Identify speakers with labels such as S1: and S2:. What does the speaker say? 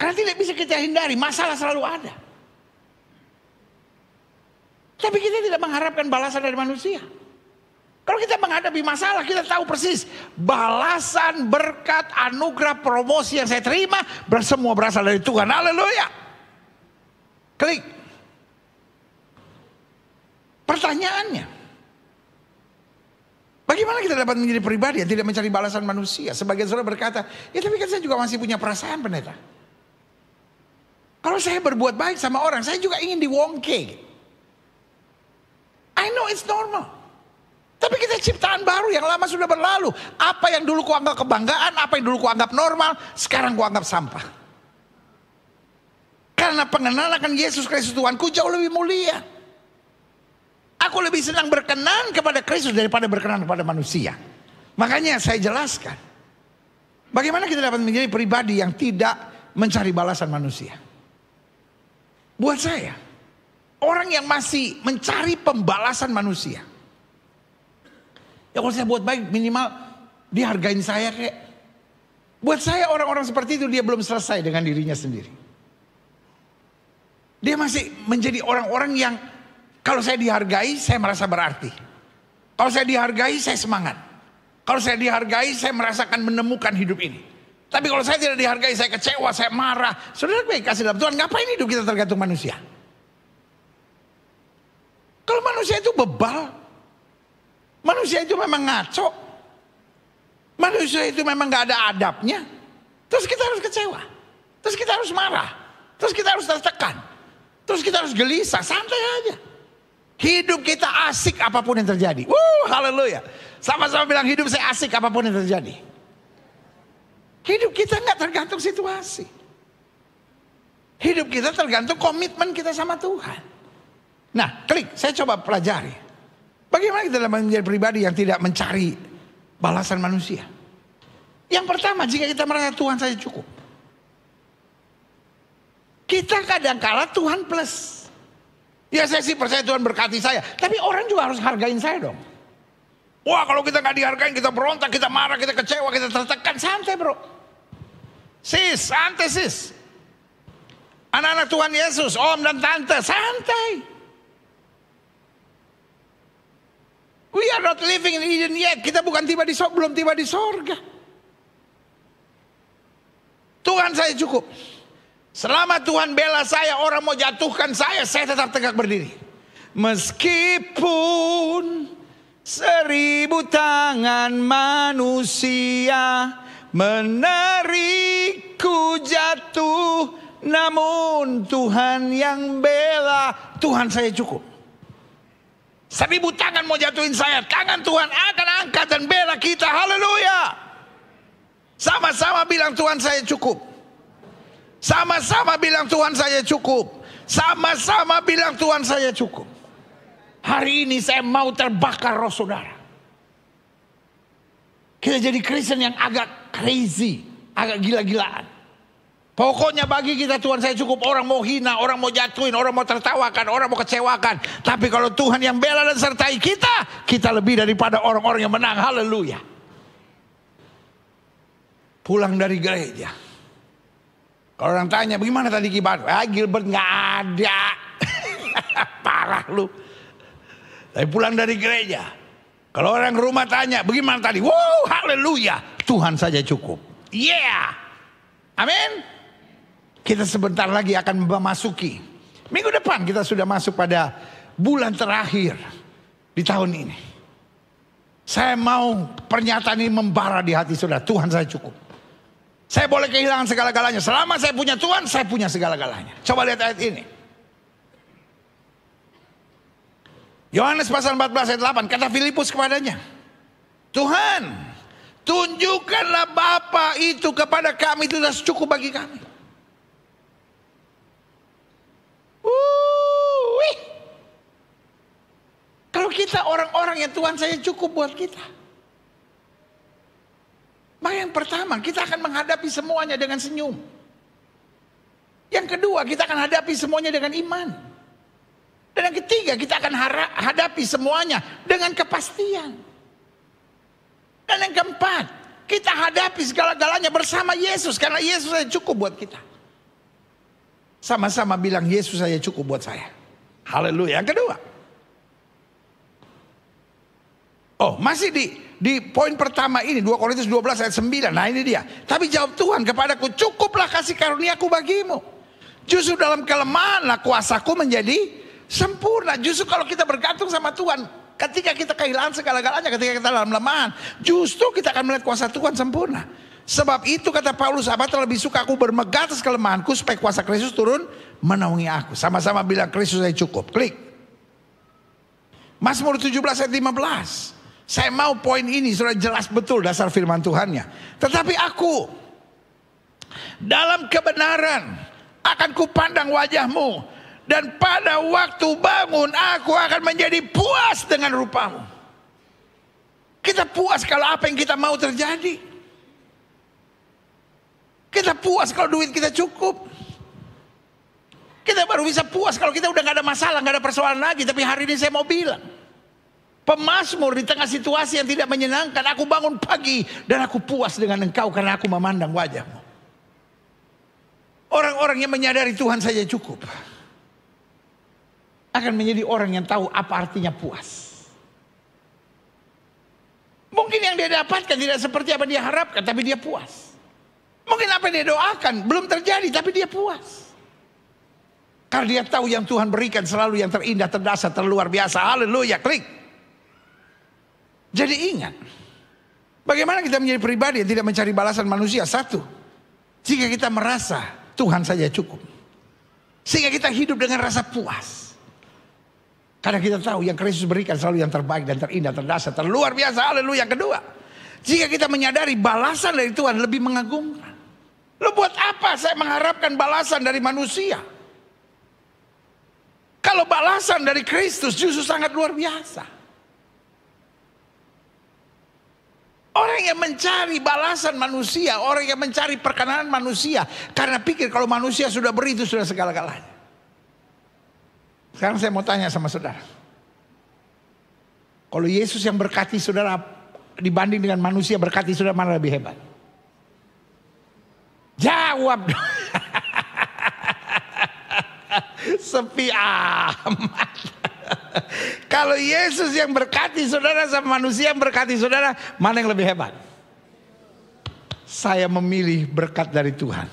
S1: Karena tidak bisa kita hindari, masalah selalu ada. Tapi kita tidak mengharapkan balasan dari manusia. Kalau kita menghadapi masalah, kita tahu persis balasan, berkat, anugerah, promosi yang saya terima semua berasal dari Tuhan. Haleluya. Klik. Pertanyaannya, bagaimana kita dapat menjadi pribadi yang tidak mencari balasan manusia? Sebagian saudara berkata, ya tapi kan saya juga masih punya perasaan, pendeta. Kalau saya berbuat baik sama orang, saya juga ingin diwongke. I know it's normal. Tapi kita ciptaan baru, yang lama sudah berlalu. Apa yang dulu kuanggap kebanggaan, apa yang dulu kuanggap normal, sekarang kuanggap sampah. Karena pengenalan akan Yesus Kristus Tuhanku jauh lebih mulia. Aku lebih senang berkenan kepada Kristus daripada berkenan kepada manusia. Makanya saya jelaskan, bagaimana kita dapat menjadi pribadi yang tidak mencari balasan manusia. Buat saya, orang yang masih mencari pembalasan manusia, ya kalau saya buat baik minimal dihargain saya kayak. Buat saya orang-orang seperti itu dia belum selesai dengan dirinya sendiri. Dia masih menjadi orang-orang yang kalau saya dihargai saya merasa berarti. Kalau saya dihargai saya semangat. Kalau saya dihargai saya merasakan menemukan hidup ini. Tapi kalau saya tidak dihargai saya kecewa, saya marah. Saudara baik kasih dalam Tuhan, ngapain hidup kita tergantung manusia? Kalau manusia itu bebal, manusia itu memang ngaco, manusia itu memang gak ada adabnya, terus kita harus kecewa, terus kita harus marah, terus kita harus tertekan, terus kita harus gelisah. Santai aja. Hidup kita asik apapun yang terjadi. Haleluya. Sama-sama bilang hidup saya asik apapun yang terjadi. Hidup kita gak tergantung situasi. Hidup kita tergantung komitmen kita sama Tuhan. Nah, klik, saya coba pelajari. Bagaimana kita dalam menjadi pribadi yang tidak mencari balasan manusia? Yang pertama, jika kita merasa Tuhan saja cukup. Kita kadang-kala Tuhan plus. Ya saya sih percaya Tuhan berkati saya. Tapi orang juga harus hargain saya dong. Wah kalau kita gak dihargain, kita berontak, kita marah, kita kecewa, kita tertekan. Santai bro. Sis, santai sis. Anak-anak Tuhan Yesus, om dan tante, santai. We are not living in Eden yet. Kita bukan belum tiba di sorga. Tuhan saya cukup. Selama Tuhan bela saya, orang mau jatuhkan saya tetap tegak berdiri. Meskipun 1000 tangan manusia menarikku jatuh, namun Tuhan yang bela. Tuhan saya cukup. 1000 tangan mau jatuhin saya, tangan Tuhan akan angkat dan bela kita. Haleluya. Sama-sama bilang Tuhan saya cukup. Sama-sama bilang Tuhan saya cukup. Sama-sama bilang Tuhan saya cukup. Hari ini saya mau terbakar roh saudara. Kita jadi Kristen yang agak crazy, agak gila-gilaan. Pokoknya bagi kita Tuhan saya cukup. Orang mau hina, orang mau jatuhin, orang mau tertawakan, orang mau kecewakan. Tapi kalau Tuhan yang bela dan sertai kita, kita lebih daripada orang-orang yang menang. Haleluya. Pulang dari gereja, kalau orang tanya bagaimana tadi Gilbert? Gilbert gak ada. Parah lu. Tapi pulang dari gereja, kalau orang rumah tanya bagaimana tadi? Wow, haleluya. Tuhan saja cukup. Yeah. Amin. Kita sebentar lagi akan memasuki minggu depan, kita sudah masuk pada bulan terakhir di tahun ini. Saya mau pernyataan ini membara di hati saudara. Tuhan saya cukup. Saya boleh kehilangan segala-galanya. Selama saya punya Tuhan, saya punya segala-galanya. Coba lihat ayat ini. Yohanes pasal 14 ayat 8. Kata Filipus kepadanya, Tuhan, tunjukkanlah Bapa itu kepada kami, itu sudah cukup bagi kami. Kalau kita orang-orang yang Tuhan saya cukup buat kita, maka yang pertama kita akan menghadapi semuanya dengan senyum. Yang kedua kita akan hadapi semuanya dengan iman. Dan yang ketiga kita akan hadapi semuanya dengan kepastian. Dan yang keempat kita hadapi segala-galanya bersama Yesus, karena Yesus saya cukup buat kita. Sama-sama bilang Yesus saja cukup buat saya. Haleluya. Yang kedua. Oh, masih di poin pertama ini 2 Korintus 12 ayat 9. Nah, ini dia. Tapi jawab Tuhan kepadaku, cukuplah kasih karuniaku bagimu. Justru dalam kelemahanlah kuasaku menjadi sempurna. Justru kalau kita bergantung sama Tuhan, ketika kita kehilangan segala-galanya, ketika kita dalam kelemahan, justru kita akan melihat kuasa Tuhan sempurna. Sebab itu kata Paulus, apa terlebih suka aku bermegah atas kelemahanku supaya kuasa Kristus turun menaungi aku. Sama-sama bilang Kristus saya cukup. Klik. Mazmur 17 ayat 15. Saya mau poin ini sudah jelas betul dasar firman Tuhannya. Tetapi aku dalam kebenaran akan kupandang wajahmu, dan pada waktu bangun aku akan menjadi puas dengan rupamu. Kita puas kalau apa yang kita mau terjadi. Kita puas kalau duit kita cukup. Kita baru bisa puas kalau kita udah gak ada masalah, gak ada persoalan lagi. Tapi hari ini saya mau bilang, pemazmur di tengah situasi yang tidak menyenangkan, aku bangun pagi dan aku puas dengan engkau karena aku memandang wajahmu. Orang-orang yang menyadari Tuhan saja cukup akan menjadi orang yang tahu apa artinya puas. Mungkin yang dia dapatkan tidak seperti apa dia harapkan, tapi dia puas. Mungkin apa yang dia doakan belum terjadi, tapi dia puas. Karena dia tahu yang Tuhan berikan selalu yang terindah, terdasar, terluar biasa. Haleluya, klik. Jadi ingat, bagaimana kita menjadi pribadi yang tidak mencari balasan manusia? Satu, jika kita merasa Tuhan saja cukup, sehingga kita hidup dengan rasa puas. Karena kita tahu yang Kristus berikan selalu yang terbaik dan terindah, terdasar, terluar biasa. Haleluya. Yang kedua, jika kita menyadari balasan dari Tuhan lebih mengagumkan. Lo buat apa saya mengharapkan balasan dari manusia? Kalau balasan dari Kristus justru sangat luar biasa. Orang yang mencari balasan manusia, orang yang mencari perkenanan manusia, karena pikir kalau manusia sudah beri itu sudah segala-galanya. Sekarang saya mau tanya sama saudara. Kalau Yesus yang berkati saudara dibanding dengan manusia berkati saudara, mana lebih hebat? Jawab dong. Sepi amat. Kalau Yesus yang berkati saudara sama manusia yang berkati saudara, mana yang lebih hebat? Saya memilih berkat dari Tuhan.